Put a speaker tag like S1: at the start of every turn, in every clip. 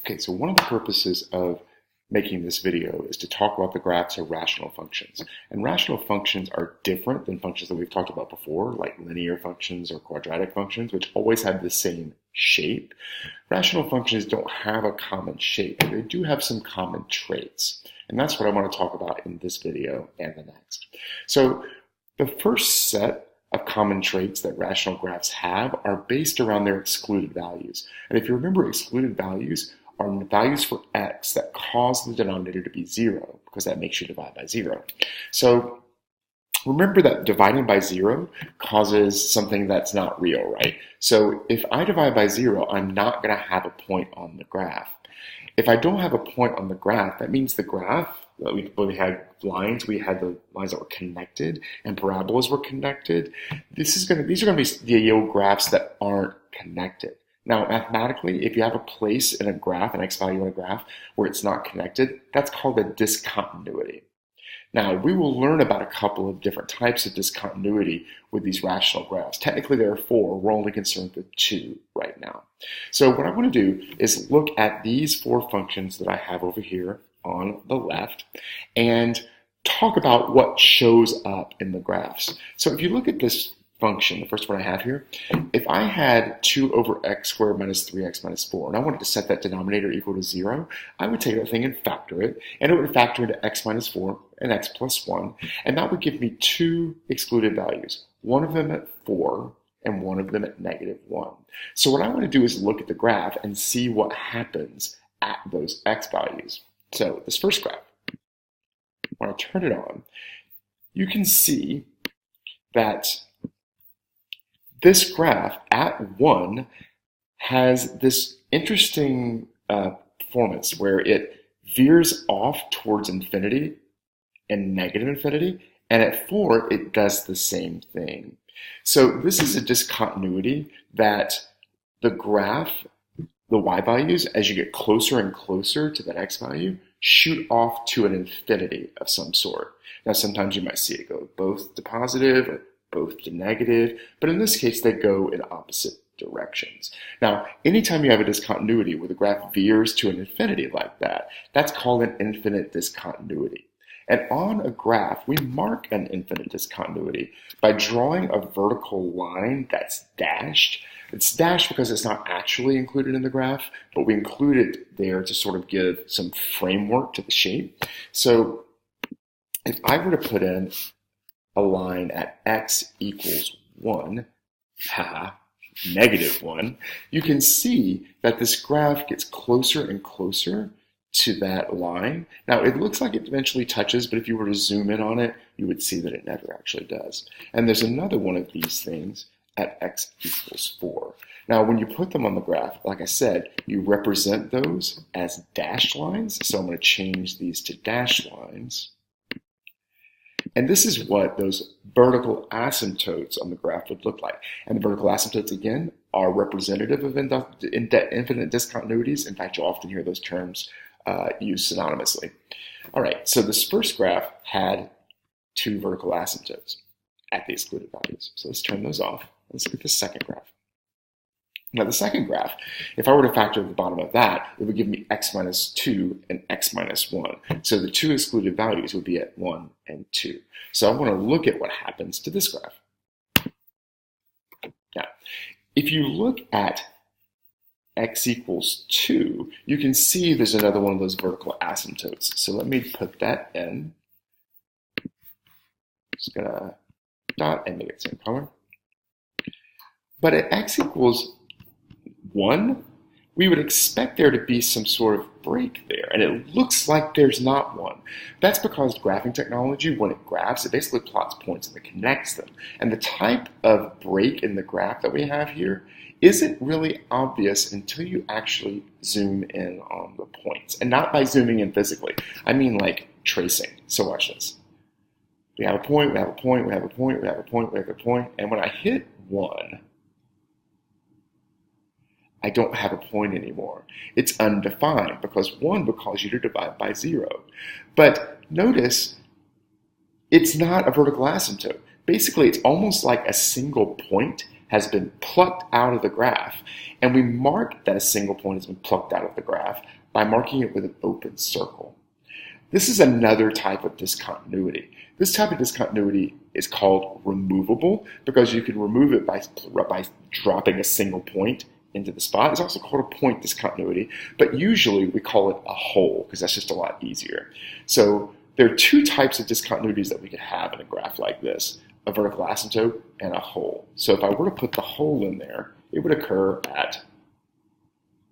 S1: Okay, so one of the purposes of making this video is to talk about the graphs of rational functions. And rational functions are different than functions that we've talked about before, like linear functions or quadratic functions, which always have the same shape. Rational functions don't have a common shape, but they do have some common traits. And that's what I want to talk about in this video and the next. So the first set of common traits that rational graphs have are based around their excluded values. And if you remember, excluded values are values for x that cause the denominator to be 0, because that makes you divide by 0. So remember that dividing by 0 causes something that's not real, right? So if I divide by 0, I'm not going to have a point on the graph. If I don't have a point on the graph, that means the graph, when we had lines, we had the lines that were connected and parabolas were connected. These are going to be the yield graphs that aren't connected. Now, mathematically, if you have a place in a graph, an x value in a graph, where it's not connected, that's called a discontinuity. Now, we will learn about a couple of different types of discontinuity with these rational graphs. Technically, there are 4. We're only concerned with 2 right now. So what I want to do is look at these 4 functions that I have over here on the left and talk about what shows up in the graphs. So if you look at this function, the first one I have here, if I had 2 over x squared minus 3x minus 4, and I wanted to set that denominator equal to 0, I would take that thing and factor it, and it would factor into x minus 4 and x plus 1, and that would give me 2 excluded values, one of them at 4 and one of them at -1. So what I want to do is look at the graph and see what happens at those x values. So this first graph, when I turn it on, you can see that this graph at 1 has this interesting performance where it veers off towards infinity and negative infinity, and at 4 it does the same thing. So this is a discontinuity that the graph, the y values, as you get closer and closer to that x value, shoot off to an infinity of some sort. Now sometimes you might see it go both to positive or both to negative, but in this case they go in opposite directions. Now, anytime you have a discontinuity where the graph veers to an infinity like that, that's called an infinite discontinuity. And on a graph, we mark an infinite discontinuity by drawing a vertical line that's dashed. It's dashed because it's not actually included in the graph, but we include it there to sort of give some framework to the shape. So if I were to put in a line at x equals 1, -1, you can see that this graph gets closer and closer to that line. Now, it looks like it eventually touches, but if you were to zoom in on it, you would see that it never actually does. And there's another one of these things at x equals 4. Now, when you put them on the graph, like I said, you represent those as dashed lines. So I'm going to change these to dashed lines. And this is what those vertical asymptotes on the graph would look like. And the vertical asymptotes, again, are representative of infinite discontinuities. In fact, you'll often hear those terms used synonymously. All right, so this first graph had 2 vertical asymptotes at the excluded values. So let's turn those off. Let's look at the second graph. Now, the second graph, if I were to factor at the bottom of that, it would give me x minus 2 and x minus 1. So the 2 excluded values would be at 1 and 2. So I want to look at what happens to this graph. Now, if you look at x equals 2, you can see there's another one of those vertical asymptotes. So let me put that in. Just going to dot and make it the same color. But at x equals 1, we would expect there to be some sort of break there, and it looks like there's not one. That's because graphing technology, when it graphs, it basically plots points and it connects them. And the type of break in the graph that we have here isn't really obvious until you actually zoom in on the points. And not by zooming in physically. I mean like tracing. So watch this. We have a point, we have a point, we have a point, we have a point, we have a point, and when I hit 1, I don't have a point anymore. It's undefined because 1 would cause you to divide by 0. But notice, it's not a vertical asymptote. Basically, it's almost like a single point has been plucked out of the graph, and we mark that a single point has been plucked out of the graph by marking it with an open circle. This is another type of discontinuity. This type of discontinuity is called removable because you can remove it by dropping a single point into the spot. It's also called a point discontinuity, but usually we call it a hole because that's just a lot easier. So there are two types of discontinuities that we could have in a graph like this, a vertical asymptote and a hole. So if I were to put the hole in there, it would occur at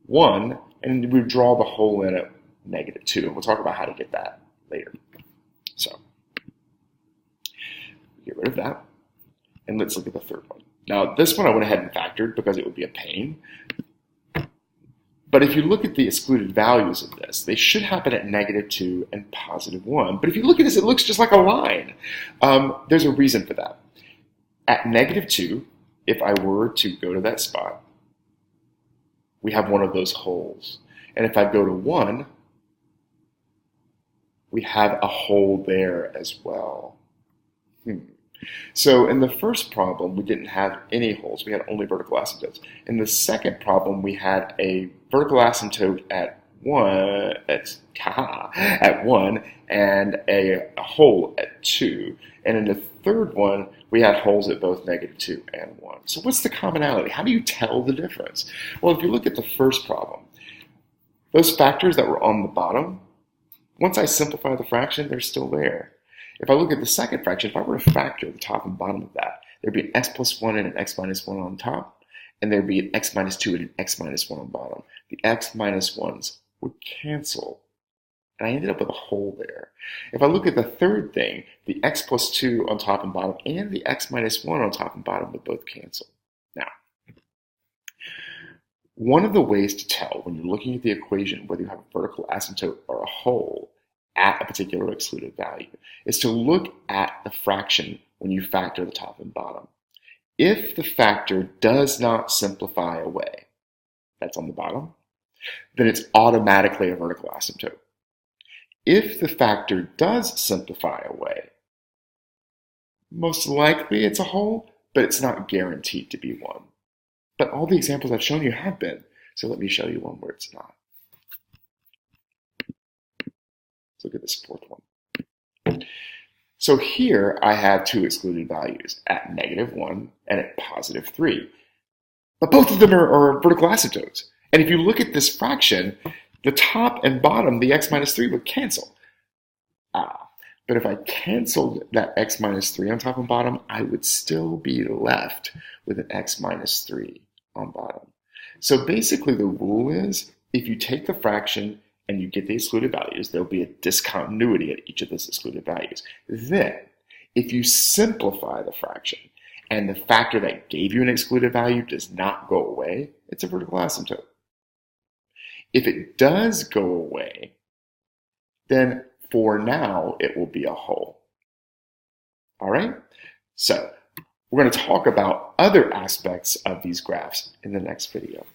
S1: 1, and we would draw the hole in at -2. And we'll talk about how to get that later. So get rid of that, and let's look at the third one. Now, this one I went ahead and factored because it would be a pain. But if you look at the excluded values of this, they should happen at -2 and +1. But if you look at this, it looks just like a line. There's a reason for that. At -2, if I were to go to that spot, we have one of those holes. And if I go to 1, we have a hole there as well. So in the first problem, we didn't have any holes. We had only vertical asymptotes. In the second problem, we had a vertical asymptote at 1 and a hole at 2. And in the third one, we had holes at both -2 and 1. So what's the commonality? How do you tell the difference? Well, if you look at the first problem, those factors that were on the bottom, once I simplify the fraction, they're still there. If I look at the second fraction, if I were to factor the top and bottom of that, there'd be an x plus 1 and an x minus 1 on top, and there'd be an x minus 2 and an x minus 1 on bottom. The x minus 1s would cancel, and I ended up with a hole there. If I look at the third thing, the x plus 2 on top and bottom and the x minus 1 on top and bottom would both cancel. Now, one of the ways to tell when you're looking at the equation whether you have a vertical asymptote or a hole at a particular excluded value is to look at the fraction when you factor the top and bottom. If the factor does not simplify away, that's on the bottom, then it's automatically a vertical asymptote. If the factor does simplify away, most likely it's a hole, but it's not guaranteed to be one. But all the examples I've shown you have been, so let me show you one where it's not. Look at this fourth one. So here I have two excluded values at -1 and at +3. But both of them are vertical asymptotes. And if you look at this fraction, the top and bottom, the x minus 3 would cancel. But if I canceled that x minus 3 on top and bottom, I would still be left with an x minus 3 on bottom. So basically the rule is, if you take the fraction and you get the excluded values, there'll be a discontinuity at each of those excluded values. Then, if you simplify the fraction and the factor that gave you an excluded value does not go away, it's a vertical asymptote. If it does go away, then for now, it will be a hole. All right? So, we're going to talk about other aspects of these graphs in the next video.